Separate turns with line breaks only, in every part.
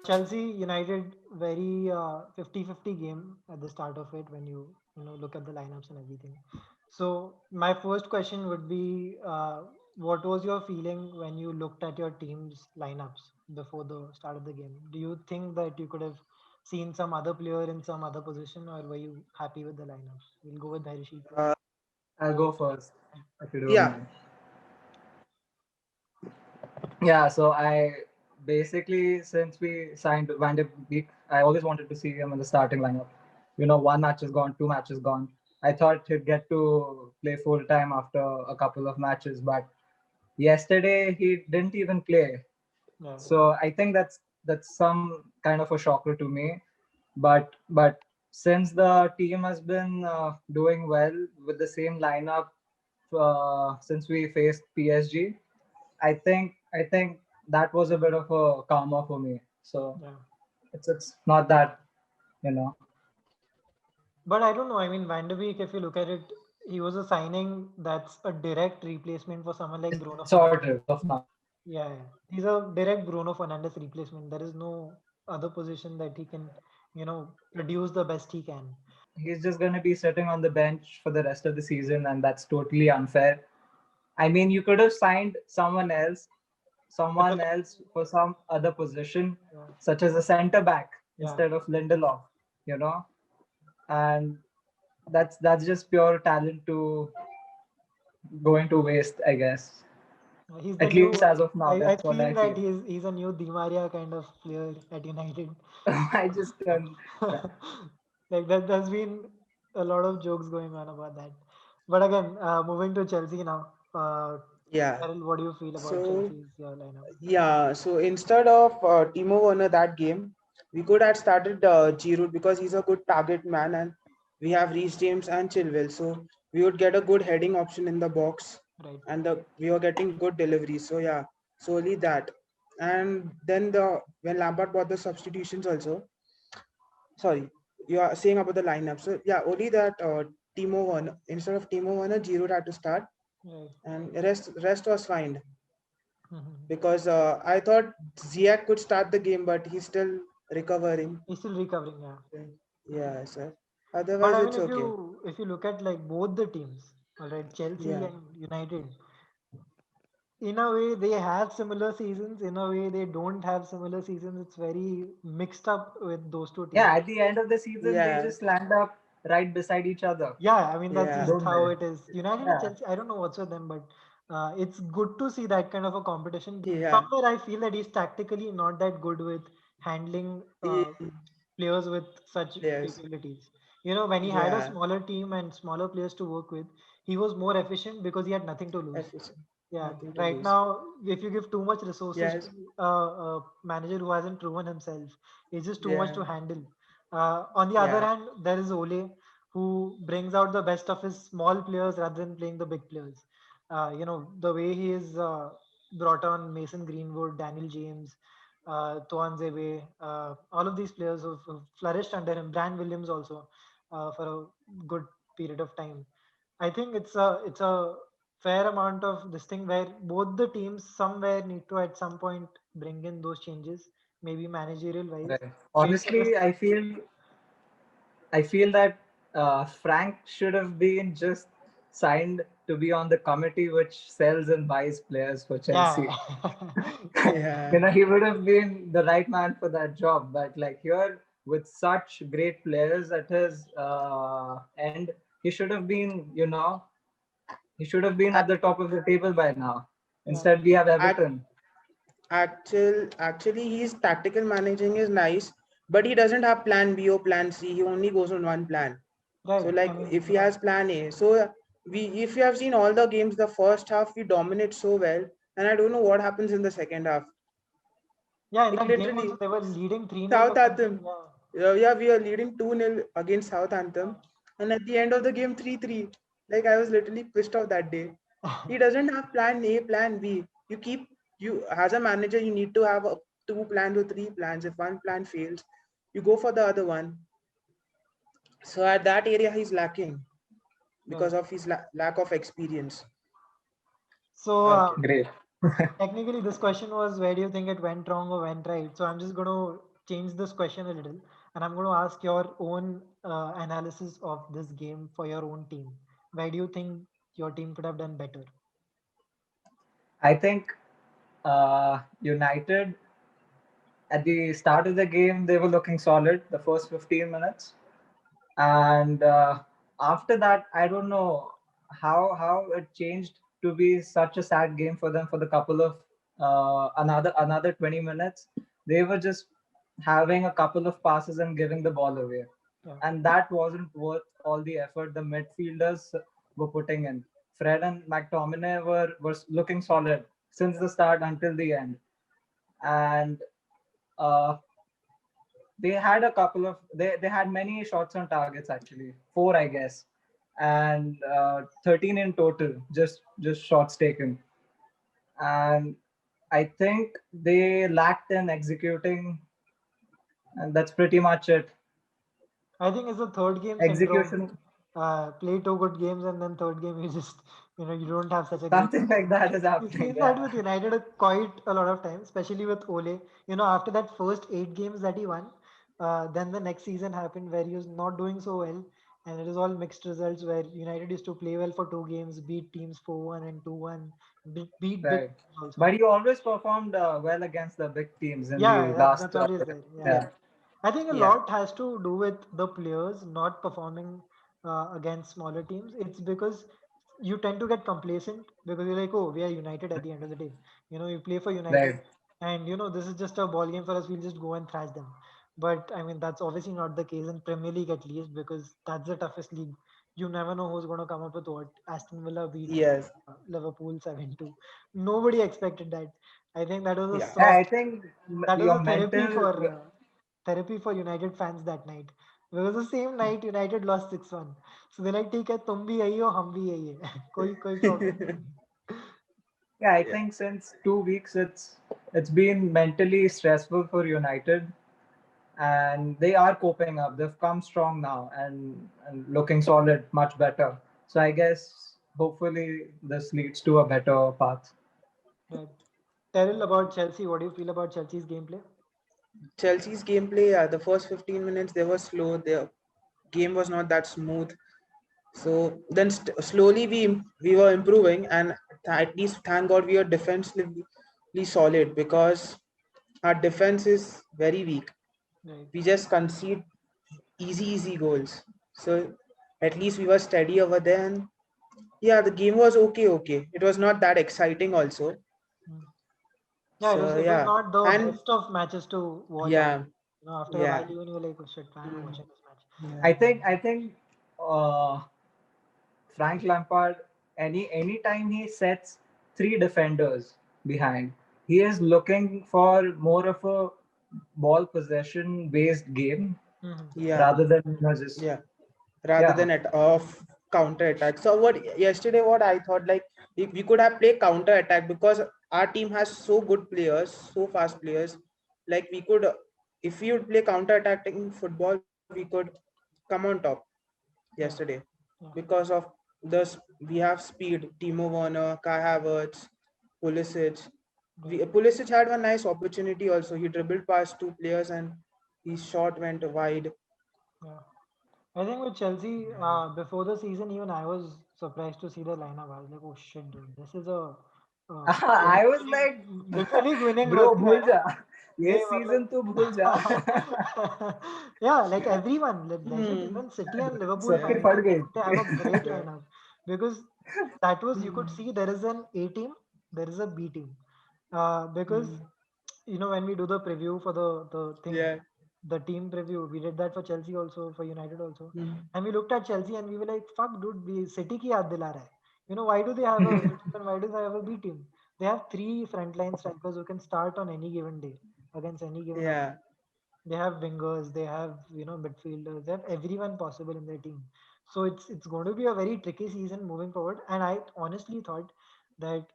Chelsea United very 50-50 game at the start of it when you look at the lineups and everything. So my first question would be, what was your feeling when you looked at your team's lineups before the start of the game? Do you think that you could have seen some other player in some other position, or were you happy with the lineups? We'll go with Dhairyasheel first.
Uh,
I'll go first, if you don't
yeah,
mind. Yeah, so I basically, since we signed Van de Beek, I always wanted to see him in the starting lineup. One match is gone, two matches gone. I thought he'd get to play full time after a couple of matches, but yesterday he didn't even play.
Yeah,
So I think that's some kind of a shocker to me. But since the team has been doing well with the same lineup since we faced PSG, I think that was a bit of a karma for me. So
yeah.
it's not that you know
But I don't know. I mean, Van de Beek, if you look at it, he was a signing that's a direct replacement for someone like Bruno
sort
Fernandes.
of as of now.
Yeah, yeah. He's a direct Bruno Fernandes replacement. There is no other position that he can, produce the best he can.
He's just going to be sitting on the bench for the rest of the season, and that's totally unfair. I mean, you could have signed someone else for some other position,
Yeah,
such as a center back
yeah.
instead of Lindelof, you know, and that's just pure talent to going to waste, I guess.
He's the
At least
new.
as of now,
I
that's what
feel
I
that
feel.
he's a new Di Maria kind of player at United.
I just
Like that, there's been a lot of jokes going on about that. But again, moving to Chelsea now.
yeah.
Terrell, what do you feel about
So
Chelsea's lineup?
yeah, so instead of Timo Werner that game, we could have started Giroud because he's a good target man, and we have Reece James and Chilwell. So we would get a good heading option in the box,
Right.
and we were getting good deliveries. So yeah, solely that. And then when Lampard bought the substitutions also, sorry, you are saying about the lineup. So yeah, only that Timo Werner, instead of Timo Werner, Giroud had to start,
Right.
and rest was fine
Mhm.
because I thought Ziyech could start the game, but he's still recovering.
He's still recovering, yeah.
Yeah, sir.
But
Otherwise,
I mean,
it's
if
okay.
you look at like both the teams, all right, Chelsea
Yeah,
and United, in a way they have similar seasons. In a way they don't have similar seasons. It's very mixed up with those two teams.
yeah. At the end of the season, they
yeah,
just land up right beside each other,
Yeah, I mean that's
yeah,
just
don't
how
they?
it is. United and
Yeah.
Chelsea, I don't know what's with them, but it's good to see that kind of a competition.
yeah,
Somewhere I feel that he's tactically not that good with handling
yeah.
players with such
Players.
capabilities. When he had a
Yeah,
smaller team and smaller players to work with, he was more efficient because he had nothing to lose.
efficient.
Yeah,
Nothing to
right
lose.
now, if you give too much resources to
Yes,
a manager who hasn't proven himself, it's just too much
yeah,
to handle. On the other
yeah.
hand, there is Ole, who brings out the best of his small players rather than playing the big players. The way he is brought on Mason Greenwood, Daniel James, Tuan Zebe, all of these players who've flourished under him, Brand Williams also for a good period of time. I think it's a fair amount of this thing where both the teams somewhere need to at some point bring in those changes, maybe managerial wise,
Right.
based on the
Honestly, I
strength.
feel I feel that Frank should have been just signed to be on the committee which sells and buys players for
Yeah,
Chelsea.
yeah,
Yeah,
He would have been the right man for that job. But like here, with such great players at his end, he should have been, he should have been
Ac-
at the top of the table by now.
yeah,
Instead, we have
ac-
Everton.
actually, his tactical managing is nice, but he doesn't have plan B or plan C. He only goes on one plan. So
right. I
like
mean,
if he has plan A, so if you have seen all the games, the first half we dominate so well, and I don't know what happens in the second half.
yeah, in
Like
that game also
literally,
they were leading 3-0 or something.
Southampton.
Yeah.
Yeah, we are leading 2-0 against Southampton, and at the end of the game 3-3. Like I was literally pissed off that day. He doesn't have plan A, plan B. You as a manager, you need to have two plans or three plans. If one plan fails, you go for the other one. So at that area, he's lacking because
Right.
of his lack of experience.
So
Okay.
Great.
technically, this question was where do you think it went wrong or went right? So I'm just going to change this question a little, and I'm going to ask your own analysis of this game for your own team. Where do you think your team could have done better?
I think United at the start of the game they were looking solid the first 15 minutes, and after that I don't know how it changed to be such a sad game for them for the couple of another 20 minutes. They were just having a couple of passes and giving the ball away,
Yeah,
and that wasn't worth all the effort the midfielders were putting in. Fred and McTominay were looking solid since the start until the end, and uh, they had a couple of they had many shots on targets, actually four I guess, and 13 in total, just shots taken. And I think they lacked in executing, and that's pretty much it.
I think it's a third game syndrome.
Execution,
Play two good games and then third game you just you don't have such a great.
something like that is
We've
happening.
seen that
Yeah,
with United quite a lot of times, especially with Ole. After that first 8 games that he won, then the next season happened where he was not doing so well, and it is all mixed results where United used to play well for 2 games, beat teams 4-1 and 2-1, beat big
right.
teams also.
But you always performed well against the big teams in
Yeah,
the
that's
last
always there. Yeah.
Yeah.
yeah,
I think a
Yeah.
lot has to do with the players not performing against smaller teams. It's because you tend to get complacent because you're like, oh, we are United at the end of the day. You play for United,
right,
and this is just a ball game for us. We'll just go and thrash them. But I mean, that's obviously not the case in Premier League at least because that's the toughest league. You never know who's going to come up with what. Aston Villa beat
Yes.
Liverpool 7-2. Nobody expected that. I think that was a
Yeah.
yeah. I
soft.
think
That was
your
a therapy
mental
for United fans that night. Because the same night United lost 6-1. So they're like, ठीक है तुम भी यही हो हम भी यही है कोई कोई प्रॉब्लम नहीं.
Yeah, I
Yeah.
think since 2 weeks it's been mentally stressful for United, and they are coping up. They've come strong now and looking solid, much better. So I guess hopefully this leads to a better path.
Right. Terrell, about Chelsea, what do you feel about Chelsea's gameplay?
Chelsea's gameplay, yeah, the first 15 minutes they were slow. Their game was not that smooth. So then slowly we were improving, and at least thank God we are defensively solid because our defense is very weak.
Right.
We just concede easy goals. So at least we were steady over there, and yeah, the game was okay. It was not that exciting also.
Hmm. Yeah, it was
So
it was
yeah,
not the
and
best of matches to watch either.
yeah,
After a
yeah,
while, even you were like, oh shit, why am I
mm,
watching this match?
yeah,
I think uh, Frank Lampard, anytime he sets three defenders behind, he is looking for more of a ball possession based game
Hmm.
yeah,
rather than just
yeah. Rather
yeah,
than at off counter attack. So what I thought, like we could have played counter attack because our team has so good players, so fast players. Like we could, if we would play counter attacking football, we could come on top
Yeah,
yesterday
yeah,
because of this. We have speed. Timo Werner, Kai Havertz, Pulisic.
right,
Pulisic had one nice opportunity also. He dribbled past two players and his shot went wide.
yeah. I think with Chelsea, before the season, even I was surprised to see the lineup. I was like, "Oh shit, dude, this is a
I was like,
Premier League winning
bro,
rugby है
भूल
ना?"
जा, ये
नहीं
season तू
मतलब,
भूल जा.
yeah, like everyone, legit,
Hmm.
even City and Liverpool
सबकी
fans,
फट
they have a great
गई.
Yeah.
lineup because that was you could see there is an A team, there is a B team, because
Hmm.
when we do the preview for the thing,
Yeah.
the team preview, we did that for Chelsea also, for United also,
Hmm.
and we looked at Chelsea and we were like, fuck, dude, we City ki yaad dila raha hai. Why do they have a A team and why do they have a B team? They have three frontline strikers who can start on any given day against any given
Yeah.
opponent. They have wingers, they have midfielders, they have everyone possible in their team. So it's going to be a very tricky season moving forward. And I honestly thought that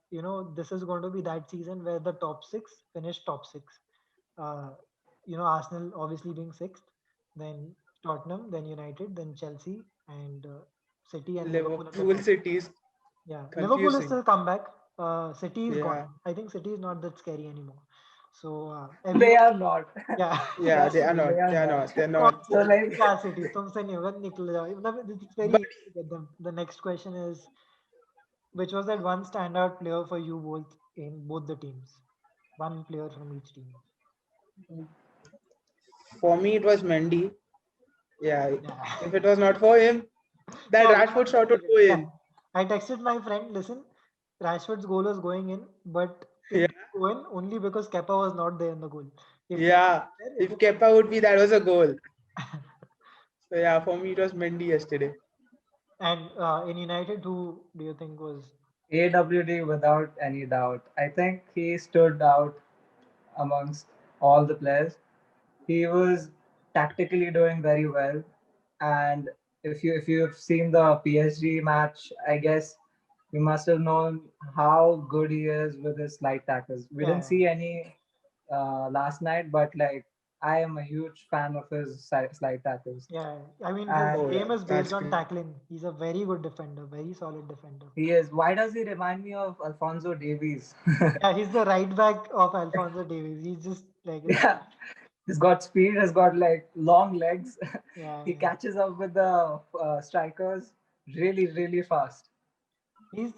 this is going to be that season where the top six finish top six. Uh, Arsenal obviously being sixth, then Tottenham, then United, then Chelsea, and City and Liverpool at the
Liverpool
top.
City is
Yeah, Liverpool is
confusing.
still come back. City is gone.
Yeah,
I think City is not that scary anymore. So
They
everyone,
are not.
yeah,
yeah, they
Trust
are
me, they
not.
are
They are
not.
not. They're
कौन
not.
So
City?
like,
क्या City? तुमसे नहीं होगा निकल जाओ. मतलब it's very
But
easy to get them. The next question is, which was that one standout player for you both in both the teams? One player from each team.
for me, it was Mendy. Yeah,
Yeah.
if it was not for him, that
No,
Rashford shot would go
yeah.
in.
I texted my friend, listen, Rashford's goal was going in, but it
Yeah,
didn't go in only because Kepa was not there in the goal. If Kepa was
yeah.
there, it
If
would
Kepa would be, that was a goal. So yeah, for me, it was Mendy yesterday.
And in United, who do you think was?
AWD without any doubt. I think he stood out amongst all the players. He was tactically doing very well, and if you've seen the PSG match, I guess you must have known how good he is with his light tackles. We didn't
Yeah,
see any last night, but like I am a huge fan of his slide tackles,
yeah. I mean, his
Oh
and
yeah,
game is
that's
based on
great.
tackling. He's a very good defender, very solid defender.
he is. Why does he remind me of Alfonso Davies?
Yeah, he's the right back of Alfonso Davies. He's just like his,
Yeah, he's got speed. He's got like long legs.
yeah,
He
yeah.
catches up with the strikers really, really fast.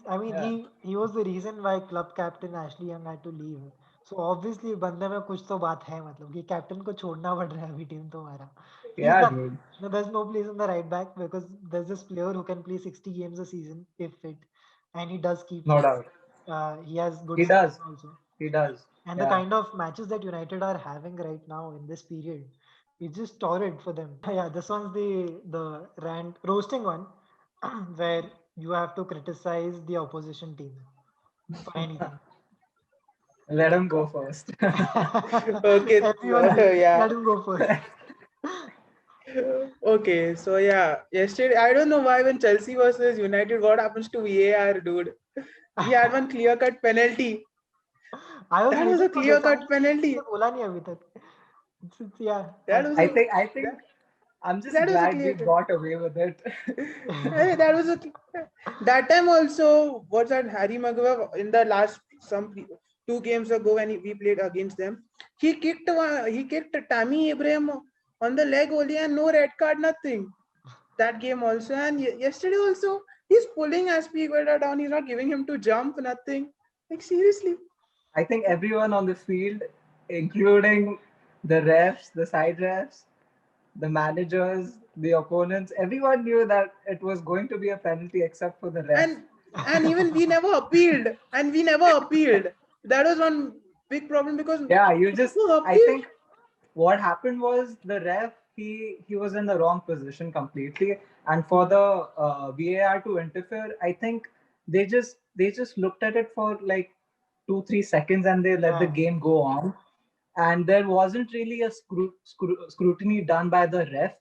I mean,
Yeah,
he was the reason why club captain Ashley Young had to leave. So obviously बंदे में कुछ तो बात है मतलब कि captain को छोड़ना पड़ रहा है अभी टीम तुम्हारा. He's
yeah,
done.
dude.
No, there's no place in the right back because there's this player who can play 60 games a season if fit, and he does keep
No
fit.
doubt.
He has good
He does.
stamina also.
He does.
And the
Yeah.
kind of matches that United are having right now in this period, it's just torrid for them. Yeah, this one's the rant roasting one, where you have to criticize the opposition team for anything.
Let him go first.
Okay,
Everyone,
yeah.
let him go first.
Okay, so yeah, yesterday I don't know why when Chelsea versus United, what happens to VAR, dude? We had one clear-cut penalty.
I was
That was
waiting
a
for this. I
clear-cut
mean, किसी
penalty.
ने बोला नहीं अभी तक. Yeah,
That was
I
a
absolutely.
think I think
that,
I'm just
that was a
glad we
clear-cut.
got away with it.
That was a that time also. What's that? Harry Maguire in the last two games ago when we played against them, he kicked Tammy Abraham on the leg only and no red card, nothing. That game also, and yesterday also he's pulling Aspigueta down. He's not giving him to jump, nothing. Like seriously.
I think everyone on the field, including the refs, the side refs, the managers, the opponents, everyone knew that it was going to be a penalty except for the ref.
and and even we never appealed, and we never appealed. That was one big problem because
Yeah, you
we
just
never
I
appealed.
think what happened was the ref he was in the wrong position completely, and for the VAR to interfere, I think they just looked at it for like 2-3 seconds and they let the
Yeah,
game go on, and there wasn't really a scrutiny done by the ref.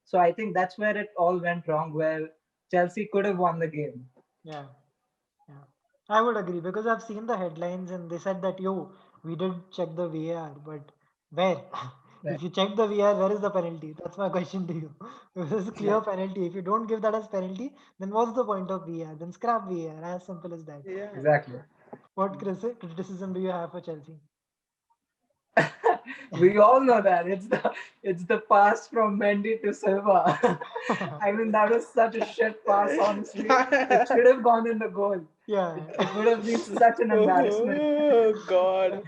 So I think that's where it all went wrong, where Chelsea could have won the game.
yeah, yeah. I would agree because I've seen the headlines and they said that yo, we did check the VAR, but where?
Right.
If you check the VAR, where is the penalty? That's my question to you. If there's a clear penalty, if you don't give that as penalty, then what's the point of VAR? Then scrap VAR. As simple as that.
Yeah.
Exactly.
What criticism do you have for Chelsea?
We all know that it's the pass from Mendy to Silva. I mean, that was such a shit pass. Honestly, it should have gone in the goal.
Yeah,
It would have been such an embarrassment.
Oh God.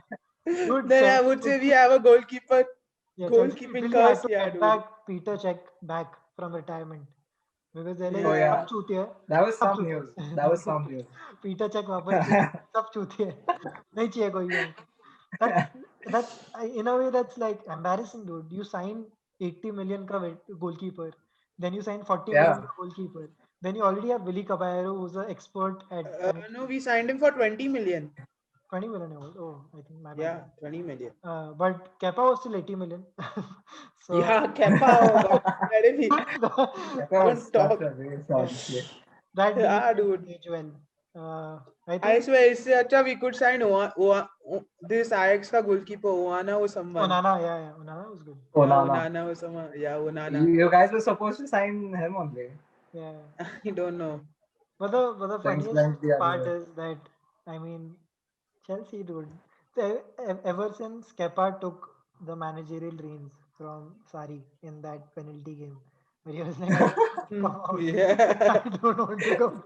dude.
Then I would say we have a
Chelsea
goalkeeping
literally had
curse.
to
Yeah,
get
dude.
back Peter Check back from retirement because they're like
Oh
Yeah.
सब
yeah,
चूतिए हैं,
that was
सब
some
चूतिए
news. That was
हैं."
some news.
Peter check वापस चाहिए, सब चूतिए हैं, नहीं चाहिए कोई भी हमको. That's in a way that's like embarrassing, dude. You sign 80 million ka goalkeeper, then you sign 40 million
Yeah,
ka goalkeeper, then you already have Willy Caballero who's an expert at
No,
finishing.
we signed him for 20 million.
20 million old. Oh, I think my bad.
Yeah, 20 million.
But Kepa was still 80 million. So
Yeah, Kepa. Oh God. Let him be.
that was
Don't
such
talk.
a waste,
yeah,
honestly.
that deal
Ah,
didn't
dude.
age well. I
I
think
swear, it's such a we could sign this Ajax ka goalkeeper Oana or someone.
Onana, Onana was good.
Yeah,
Onana.
Onana or someone. Yeah, Onana.
You guys were supposed to sign him only.
Yeah.
I don't know.
But the
Things
funniest
went the other
part
way.
is that, I mean, Chelsea, dude. Ever since Kepa took the managerial reins from Sari in that penalty game, where he was like, "I don't want to come out. I
Yeah.
don't want to come."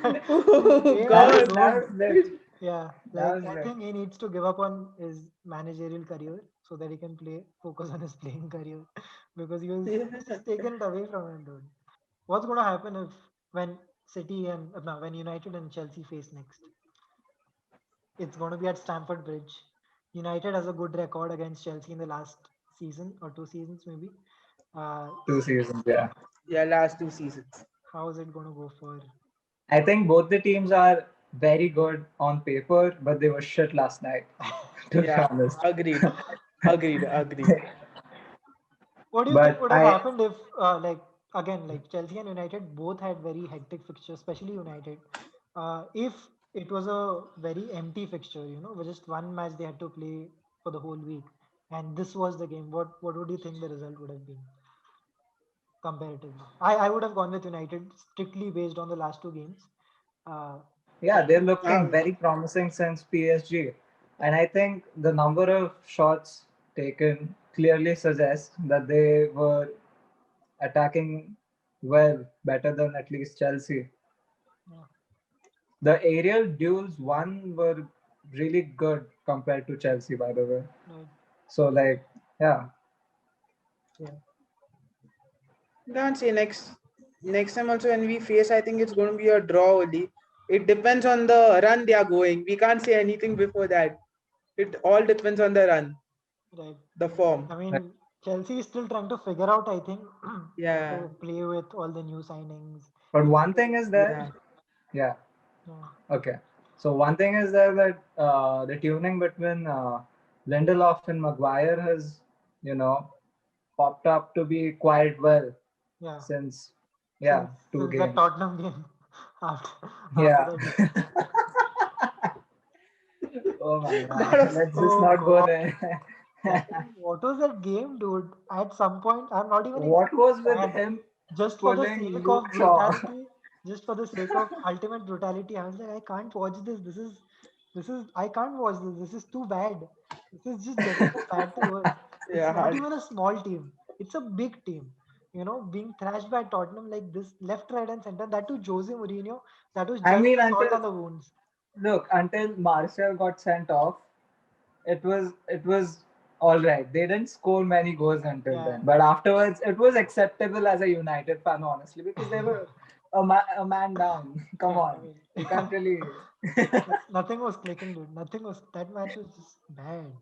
Since
Oh
they
That
have
was
God.
that
known,
was lit.
yeah,
That
like
was
I
lit.
think he needs to give up on his managerial career so that he can focus on his playing career, because he was
Yeah.
just taken it away from him, dude. What's going to happen if when City and no, when United and Chelsea face next? It's going to be at Stamford Bridge. United has a good record against Chelsea in the last season or 2 seasons, maybe.
Two seasons, yeah.
Yeah, last 2 seasons.
How is it going to go for?
I think both the teams are very good on paper, but they were shit last night, to be
Yeah,
honest.
agreed. Agreed.
What do you think
But
would have
I,
happened if, like, again, like Chelsea and United both had very hectic fixtures, especially United. If it was a very empty fixture, with just one match they had to play for the whole week, and this was the game, what would you think the result would have been comparatively? I would have gone with United strictly based on the last two games. Uh,
yeah, they're
Chelsea,
looking very promising since PSG. And I think the number of shots taken clearly suggests that they were attacking well, better than at least Chelsea.
yeah,
The aerial duels won were really good compared to Chelsea, by the way.
right,
So, like, yeah,
Can't say next time also when we face, I think it's going to be a draw only. It depends on the run they are going. We can't say anything before that. It all depends on the run,
right.
the form.
I mean, Chelsea is still trying to figure out, I think, how
Yeah,
to play with all the new signings.
but one
United,
thing is there,
yeah.
yeah,
yeah,
okay. So, one thing is there that the tuning between Lindelof and Maguire has, you know, popped up to be quite well
yeah.
since, yeah,
Since
two
since that
games.
Tottenham game, after after
Yeah.
that defeat.
Oh my
Lot
God.
of
Let's just
Oh
not go
God,
there.
what was that game, dude? At some point, I'm not even a
What was with
fan.
him
Just for the
pulling
sake
Luke
of
Shaw?
brutality, just for the sake of ultimate brutality, I was like, I can't watch this. This is I can't watch this. This is too bad. This is just getting from bad to worse. It's not
yeah.
even a small team. It's a big team. Being thrashed by Tottenham like this, left, right, and center. That too, Jose Mourinho. That was
I
just
mean,
salt
until
on the wounds.
look, until Martial got sent off, it was all right. They didn't score many goals until
Yeah.
then, but afterwards, it was acceptable as a United fan, honestly, because they were a man down. Come
Yeah. I
on,
mean,
you can't really.
nothing was clicking, dude. Nothing was. That match was just bad.